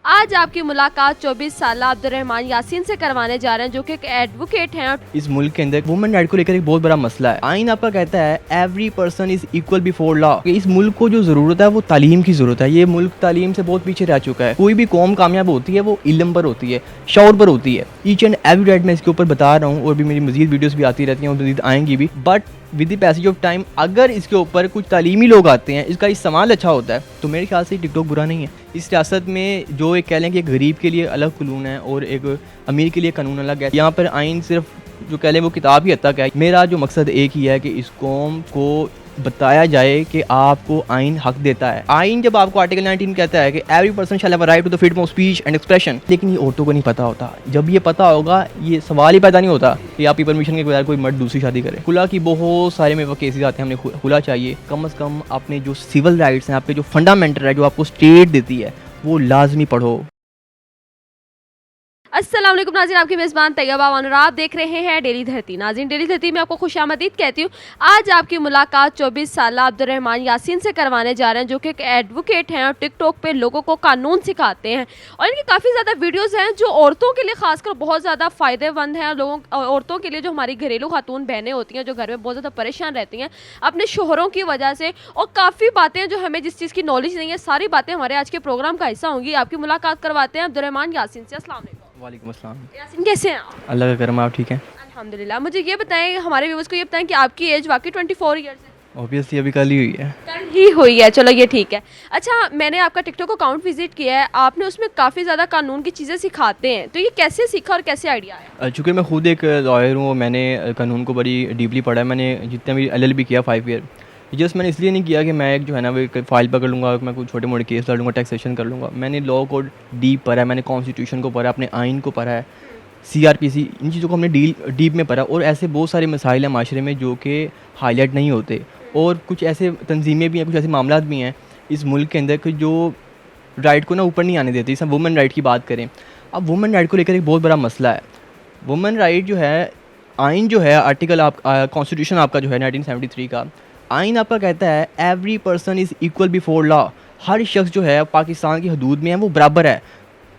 आज आपकी मुलाकात 24 साल अब्दुर्रहमान यासीन से करवाने जा रहे हैं, जो कि एक एडवोकेट हैं। इस मुल्क के अंदर वुमेन राइट को लेकर एक बहुत बड़ा मसला है। आइन आपका कहता है every person is equal before law. इस मुल्क को जो जरूरत है वो तालीम की जरूरत है। ये मुल्क तालीम से बहुत पीछे रह चुका है। कोई भी कौम कामयाब होती है वो इल्म पर होती है, शौर पर होती है। ईच एंड एवरी राइट मैं इसके ऊपर बता रहा हूँ और भी मेरी मजीद वीडियोस भी आती रहती हैं और मजीद आएंगी भी। But with the passage of time अगर इसके ऊपर कुछ तालीमी लोग आते हैं, इसका इस्तेमाल अच्छा होता है, तो मेरे ख्याल से टिकटॉक बुरा नहीं है। इस सियासत में जो एक कह लें कि एक गरीब के लिए अलग कानून है और एक अमीर के लिए कानून अलग है। यहाँ पर आइन सिर्फ जो कह लें वो किताब ही हद तक है। मेरा जो मकसद एक ही है कि इस कौम को बताया जाए कि आपको आइन हक देता है। आइन जब आपको आर्टिकल 19 कहता है कि every person shall have a right to the freedom of speech and expression, लेकिन ये औरतों को नहीं पता होता। जब ये पता होगा ये सवाल ही पैदा नहीं होता कि आपकी परमिशन के बगैर कोई मर्द दूसरी शादी करे। खुला की बहुत सारे में वो केसेस आते हैं, हमने खुला चाहिए। कम से कम अपने जो सिविल राइट्स हैं, आपके जो फंडामेंटल है जो आपको स्टेट देती है, वो लाजमी पढ़ो। अस्सलाम वालेकुम नाज़रीन, आपकी मेज़बान तैयबा और आप देख रहे हैं डेली धरती। नाज़रीन, डेली धरती में आपको खुशामदीद कहती हूँ। आज आपकी मुलाकात 24 साल अब्दुर्रहमान यासीन से करवाने जा रहे हैं, जो कि एक एडवोकेट हैं और टिकटॉक पे लोगों को कानून सिखाते हैं। और इनकी काफ़ी ज़्यादा वीडियोज़ हैं जो औरतों के लिए खासकर बहुत ज़्यादा फ़ायदेमंद हैं। औरतों के लिए, जो हमारी घरेलू खातून बहनें होती हैं, जो घर में बहुत ज़्यादा परेशान रहती हैं अपने शोहरों की वजह से, और काफ़ी बातें जो हमें जिस चीज़ की नॉलेज नहीं है, सारी बातें हमारे आज के प्रोग्राम का हिस्सा होंगी। आपकी मुलाकात करवाते हैं अब्दुर्रहमान यासीन से। अस्सलाम वालेकुम। वालेकुम अस्सलाम। यासीन, कैसे हैं आप? अल्लाह का करम, आप ठीक हैं? अल्हम्दुलिल्लाह। मुझे ये बताएं, हमारे व्यूअर्स को ये बताएं कि आपकी एज वाकई 24 ईयर्स है? ऑब्वियसली अभी कल ही हुई है। कल ही हुई है, चलो ये ठीक है। अच्छा, मैंने आपका टिकटॉक अकाउंट विजिट किया है, आपने उसमें काफ़ी ज़्यादा कानून की चीज़ें सिखाते हैं, तो ये कैसे सीखा और कैसे आइडिया आया? चूँकि मैं खुद एक लॉयर हूँ, मैंने कानून को बड़ी डीपली पढ़ा है। मैंने जितना भी LLB किया 5 ईयर, जस्ट मैंने इसलिए नहीं किया कि मैं एक जो है ना वो एक फ़ाइल पकड़ लूँगा, मैं कुछ छोटे मोटे केस लड़ लूँगा, टैक्सेशन कर लूँगा। मैंने लॉ को डीप पढ़ा है, मैंने कॉन्स्टिट्यूशन को पढ़ा, अपने आइन को पढ़ा है, CRPC, इन चीज़ों को हमने डीप में पढ़ा। और ऐसे बहुत सारे मसाइल हैं माशरे में जो कि हाईलाइट नहीं होते, और कुछ ऐसे तंजीमें भी हैं, कुछ ऐसे मामला भी हैं इस मुल्क के अंदर कि जो राइट को ना ऊपर नहीं आने देते। जैसे वुमेन राइट की बात करें, अब वुमेन राइट को लेकर एक बहुत बड़ा मसला है। वुमेन राइट जो है, आइन जो है, आर्टिकल आप कॉन्स्टिट्यूशन आपका जो है 1973 का, आइन आपका कहता है every person is equal before law. हर शख्स जो है पाकिस्तान की हदूद में है वो बराबर है।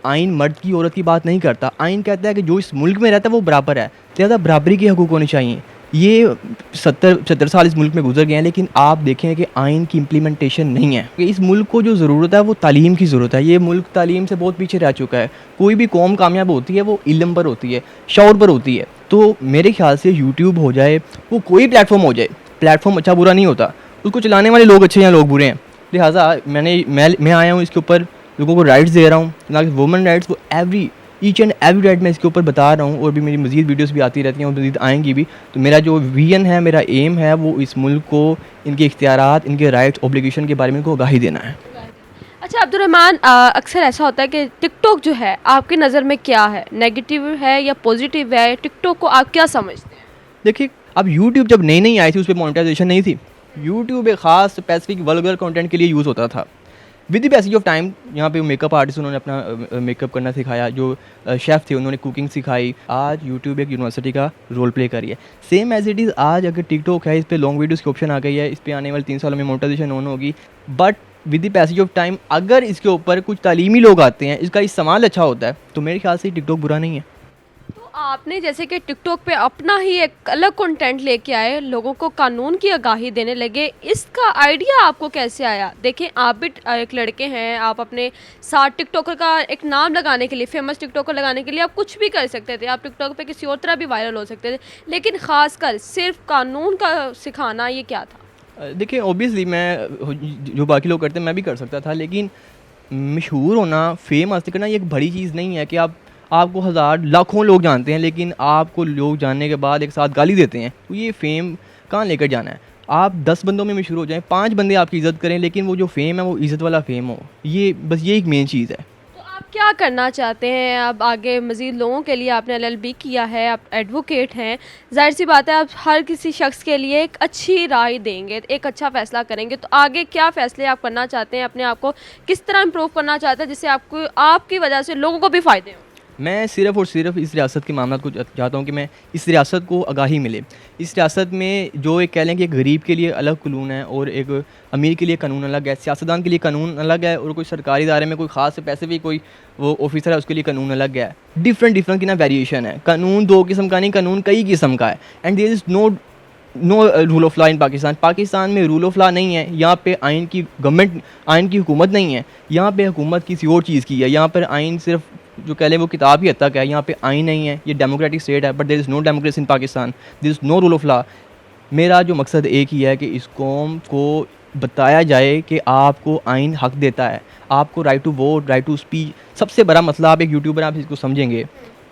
आइन मर्द की औरत की बात नहीं करता। आइन कहता है कि जो इस मुल्क में रहता है वो बराबर है, लिहाजा बराबरी के हकूक़ होने चाहिए। ये 70 साल इस मुल्क में गुजर गए हैं, लेकिन आप देखें कि आइन की इम्प्लीमेंटेशन नहीं है। इस मुल्क को जो ज़रूरत है वो तालीम की ज़रूरत है। ये मुल्क तालीम से बहुत पीछे रह चुका है। कोई भी कौम कामयाब होती है वो इल्म पर होती है, शौर पर होती है। तो मेरे ख्याल से यूट्यूब हो जाए, वो कोई प्लेटफॉर्म हो जाए, प्लेटफॉर्म अच्छा बुरा नहीं होता, उसको चलाने वाले लोग अच्छे हैं, लोग बुरे हैं। लिहाजा मैं आया हूँ इसके ऊपर लोगों को राइट्स दे रहा हूँ, ना कि वुमेन राइट्स को ईच एंड एवरी राइट मैं इसके ऊपर बता रहा हूँ और भी मेरी मजीद वीडियोस भी आती रहती हैं और मजीद आएंगी भी। तो मेरा जो विजन है, मेरा एम है, वो इस मुल्क को इनके इख्तियारात, इनके राइट्स, ऑब्लिगेशन के बारे में इनको आगाही देना है। अच्छा अब्दुर्रहमान, अक्सर ऐसा होता है कि टिकटॉक जो है आपकी नज़र में क्या है, नेगेटिव है या पॉजिटिव है? टिकटॉक को आप क्या समझते हैं? देखिए, अब यूट्यूब जब नई नई आई थी, उस पर मोनेटाइजेशन नहीं थी। यूट्यूब एक ख़ास स्पेसिफिक वल्गर कंटेंट के लिए यूज़ होता था। With the passage of time यहाँ पे मेकअप आर्टिस्ट, उन्होंने अपना मेकअप करना सिखाया, जो शेफ़ थे उन्होंने कुकिंग सिखाई। आज यूट्यूब एक यूनिवर्सिटी का रोल प्ले कर रही है। सेम एज इट इज़ आज अगर टिकटॉक है, इस पर लॉन्ग वीडियोज़ की ऑप्शन आ गई है, इस पर आने वाले 3 सालों में मोनेटाइजेशन ऑन होगी। But with the passage of time अगर इसके ऊपर कुछ तालीमी लोग आते हैं, इसका इस्तेमाल अच्छा होता है, तो मेरे ख्याल से टिकटॉक बुरा नहीं है। तो आपने जैसे कि टिकटॉक पे अपना ही एक अलग कंटेंट लेके आए, लोगों को कानून की आगाही देने लगे, इसका आइडिया आपको कैसे आया? देखें, आप भी एक लड़के हैं, आप अपने साथ टिकटॉकर का एक नाम लगाने के लिए, फेमस टिकटॉकर लगाने के लिए आप कुछ भी कर सकते थे, आप टिकटॉक पे किसी और तरह भी वायरल हो सकते थे, लेकिन ख़ासकर सिर्फ कानून का सिखाना, ये क्या था? देखिए, ऑब्वियसली मैं जो बाकी लोग करते हैं मैं भी कर सकता था, लेकिन मशहूर होना, फेम हासिल करना, ये एक बड़ी चीज़ नहीं है कि आपको हज़ार लाखों लोग जानते हैं, लेकिन आपको लोग जानने के बाद एक साथ गाली देते हैं, तो ये फ़ेम कहाँ लेकर जाना है? आप 10 बंदों में मशहूर हो जाएं, 5 बंदे आपकी इज़्ज़त करें, लेकिन वो जो फ़ेम है वो इज़्ज़त वाला फ़ेम हो, ये बस ये एक मेन चीज़ है। तो आप क्या करना चाहते हैं अब आगे मज़ीद लोगों के लिए? आपने LLB किया है, आप एडवोकेट हैं, जाहिर सी बात है आप हर किसी शख्स के लिए एक अच्छी राय देंगे, एक अच्छा फ़ैसला करेंगे। तो आगे क्या फ़ैसले आप करना चाहते हैं? अपने आप को किस तरह इम्प्रूव करना चाहते हैं जिससे आपको, आपकी वजह से लोगों को भी फ़ायदे हों? मैं सिर्फ़ और सिर्फ इस रियासत के मामला को चाहता हूँ कि मैं इस रियासत को आगाही मिले। इस रियासत में जो एक कह लें कि एक गरीब के लिए अलग कानून है और एक अमीर के लिए कानून अलग है, सियासतदान के लिए कानून अलग है, और कोई सरकारी इदारे में कोई ख़ास स्पेसिफिक कोई वो ऑफिसर है उसके लिए कानून अलग है। डिफरेंट की ना वेरिएशन है। कानून 2 किस्म का नहीं, कानून कई किस्म का है। And there is no rule of law in Pakistan. Pakistan में रूल ऑफ लॉ नहीं है। यहाँ पे आइन की गवर्नमेंट, आइन की हुकूमत नहीं है। यहाँ पे हुकूमत किसी और चीज़ की है। यहाँ पर आइन सिर्फ जो कह लें वो किताब ही हद तक है। यहाँ पे आइन नहीं है। ये डेमोक्रेटिक स्टेट है, but there is no democracy in Pakistan, there is no rule of law. मेरा जो मकसद एक ही है कि इस कौम को बताया जाए कि आपको आइन हक देता है, आपको right to vote, right to speech. सबसे बड़ा मसला, आप एक यूट्यूबर आप इसको समझेंगे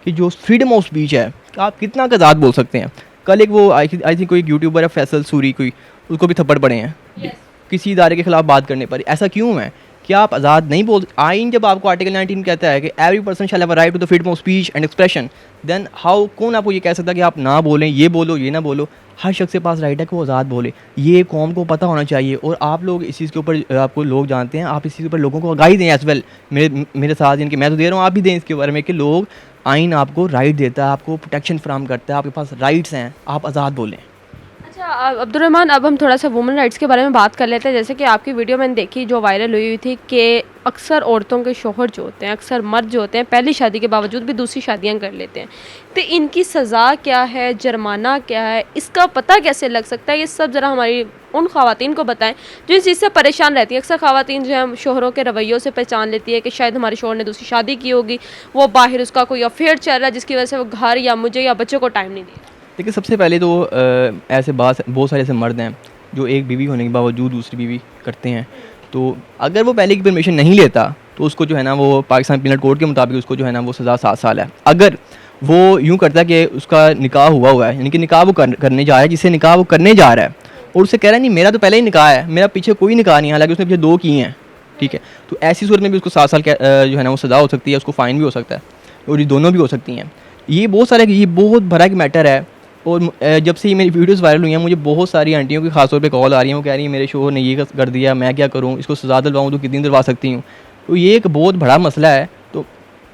कि जो फ्रीडम ऑफ स्पीच है, आप कितना आज़ाद बोल सकते हैं। कल एक वो आई थिंक कोई यूट्यूबर है फैसल सूरी, कोई उसको भी थप्पड़ पड़े हैं किसी इदारे के ख़िलाफ़ बात करने पर। ऐसा क्यों है कि आप आज़ाद नहीं बोल। आइन जब आपको आर्टिकल 19 कहता है कि every person shall have a right to the freedom of speech and expression, then how, कौन आपको ये कह सकता है कि आप ना बोलें, ये बोलो, ये ना बोलो। हर शख्स के पास राइट है कि वो आज़ाद बोले। ये कौम को पता होना चाहिए। और आप लोग इस चीज़ के ऊपर, आपको लोग जानते हैं, आप इस चीज़ के ऊपर लोगों को आगाही दें एज वेल। मेरे साथ इनके मैं तो दे रहा हूँ, आप भी दें इसके बारे में कि लोग, आइन आपको राइट देता है, आपको प्रोटेक्शन फराहम करता है, आपके पास राइट्स हैं, आप आज़ाद बोलें। अच्छा अब्दुर्रहमान, अब हम थोड़ा सा वुमेन राइट्स के बारे में बात कर लेते हैं। जैसे कि आपकी वीडियो मैंने देखी जो वायरल हुई थी कि अक्सर औरतों के शोहर जो होते हैं, अक्सर मर्द जो होते हैं, पहली शादी के बावजूद भी दूसरी शादियां कर लेते हैं। तो इनकी सज़ा क्या है, जुर्माना क्या है, इसका पता कैसे लग सकता है? ये सब ज़रा हमारी उन ख़वातीन को बताएं जो इस चीज़ से परेशान रहती हैं। अक्सर ख़वातीन जो है शोहरों के रवैयों से पहचान लेती है कि शायद हमारे शोहर ने दूसरी शादी की होगी, वो बाहर उसका कोई अफेयर चल रहा है जिसकी वजह से वो घर या मुझे या बच्चों को टाइम नहीं दे रहा। देखिए, सबसे पहले तो ऐसे बहुत सारे ऐसे मर्द हैं जो एक बीवी होने के बावजूद दूसरी बीवी करते हैं। तो अगर वो पहले की परमिशन नहीं लेता तो उसको जो है ना, वो पाकिस्तान पीनल कोड के मुताबिक उसको जो है ना वो सज़ा 7 साल है। अगर वो यूँ करता है कि उसका निकाह हुआ है, यानी कि निकाह वो करने जा रहा है, जिससे निकाह वो करने जा रहा है, और उससे कह रहा है नहीं मेरा तो पहले ही निकाह है, मेरा पीछे कोई निकाह नहीं है, हालांकि उसने पीछे 2 किए हैं, ठीक है। तो ऐसी सूरत में भी उसको 7 साल जो है ना वो सज़ा हो सकती है, उसको फ़ाइन भी हो सकता है, और ये दोनों भी हो सकती हैं। ये बहुत बड़ा एक मैटर है। और जब से ये मेरी वीडियोस वायरल हुई हैं, मुझे बहुत सारी आंटियों की खास तौर पे कॉल आ रही हैं। वो कह रही हैं मेरे शोहर ने ये कर दिया, मैं क्या करूं, इसको सज़ा दिलवाऊं तो कितनी दिलवा सकती हूं। तो ये एक बहुत बड़ा मसला है। तो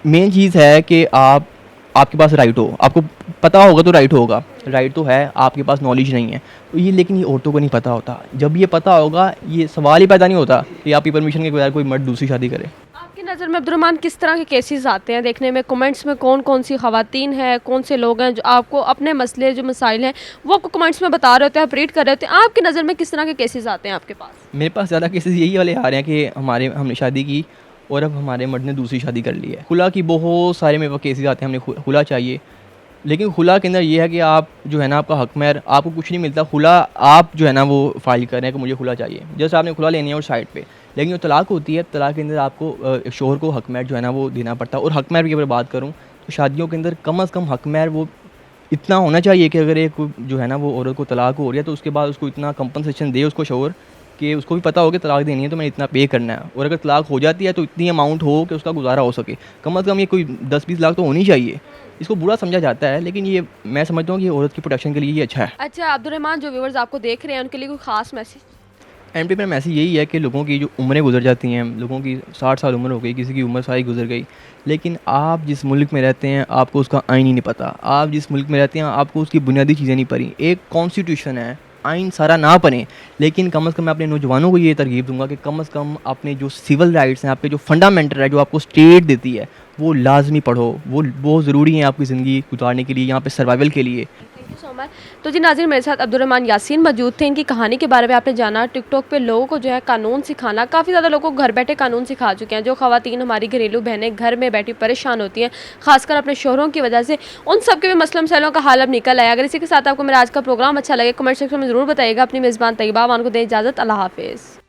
मेन चीज़ है कि आपके पास राइट हो, आपको पता होगा तो राइट होगा, राइट तो है, आपके पास नॉलेज नहीं है तो ये, लेकिन ये औरतों को नहीं पता होता। जब ये पता होगा, ये सवाल ही पैदा नहीं होता कि आपकी परमिशन के बगैर कोई मर्द दूसरी शादी करे। आपकी नज़र में अब्दुर्रहमान किस तरह के केसेस आते हैं देखने में? कमेंट्स में कौन कौन सी ख़वातीन हैं, कौन से लोग हैं जो आपको अपने मसले जो मसाइल हैं वो आपको कमेंट्स में बता रहे होते हैं, आप रीड कर रहे होते हैं? आपकी नज़र में किस तरह के केसेस आते हैं आपके पास? मेरे पास ज़्यादा केसेस यही वाले आ रहे हैं कि हमने शादी की और अब हमारे मर्द ने दूसरी शादी कर ली है। खुला की बहुत सारे मेरे पास केसेस आते हैं, हमने खुला चाहिए, लेकिन खुला के अंदर ये है कि आप जो है ना, आपका हक महर, आपको कुछ नहीं मिलता। खुला आप जो है ना वो फाइल कर रहे हैं कि मुझे खुला चाहिए, जैसे आपने खुला लेनी है और साइड पे। लेकिन जो तलाक होती है, तलाक के अंदर आपको शोहर को हक महर जो है ना वो देना पड़ता है। और हक महर की अगर बात करूँ तो शादियों के अंदर कम अज़ कम हक महर वो इतना होना चाहिए कि अगर एक जो है ना वो औरत को तलाक हो रही है तो उसके बाद उसको इतना कंपनसेशन दे उसको शोहर, कि उसको भी पता हो कि तलाक देनी है तो मैंने इतना पे करना है। और अगर तलाक हो जाती है तो इतनी अमाउंट हो कि उसका गुजारा हो सके। कम अज़ कम ये कोई 10-20 लाख तो होनी चाहिए। इसको बुरा समझा जाता है, लेकिन ये मैं समझता हूँ कि औरत की प्रोटेक्शन के लिए ये अच्छा है। अच्छा अब्दुर्रहमान, जो व्यूअर्स आपको देख रहे हैं उनके लिए कोई ख़ास मैसेज? एंड पे मेरा मैसेज यही है कि लोगों की जो उम्रें गुजर जाती हैं, लोगों की 60 साल उम्र हो गई, किसी की उम्र सारी गुजर गई, लेकिन आप जिस मुल्क में रहते हैं आपको उसका आइन ही नहीं पता। आप जिस मुल्क में रहते हैं आपको उसकी बुनियादी चीज़ें नहीं पढ़ी। एक कॉन्स्टिट्यूशन है, आइन सारा ना पढ़ें, लेकिन कम अज़ कम मैं अपने नौजवानों को ये तरगीब दूंगा कि कम अज़ कम अपने जो सिविल राइट्स हैं, आपके जो फंडामेंटल है जो आपको स्टेट देती है, वो लाजमी पढ़ो। वो बहुत ज़रूरी है आपकी ज़िंदगी गुजारने के लिए, यहाँ पे सर्वाइवल के लिए। Thank you so much. तो जी नाज़रीन, मेरे साथ अब्दुर्रहमान यासीन मौजूद थे। इनकी कहानी के बारे में आपने जाना। टिकटॉक पे लोगों को जो है कानून सिखाना, काफ़ी ज़्यादा लोगों को घर बैठे कानून सिखा चुके हैं। जो ख़वातीन हमारी घरेलू बहनें घर में बैठी परेशान होती हैं, खासकर अपने शोहरों की वजह से, उन सब के भी मसला मसलों का हाल अब निकल आया। अगर इसी के साथ आपको मेरा आज का प्रोग्राम अच्छा लगे कमेंट सेक्शन में ज़रूर बताइएगा। अपनी मेज़बान तैयबा मान को दें इजाज़त। अल्लाह हाफिज़।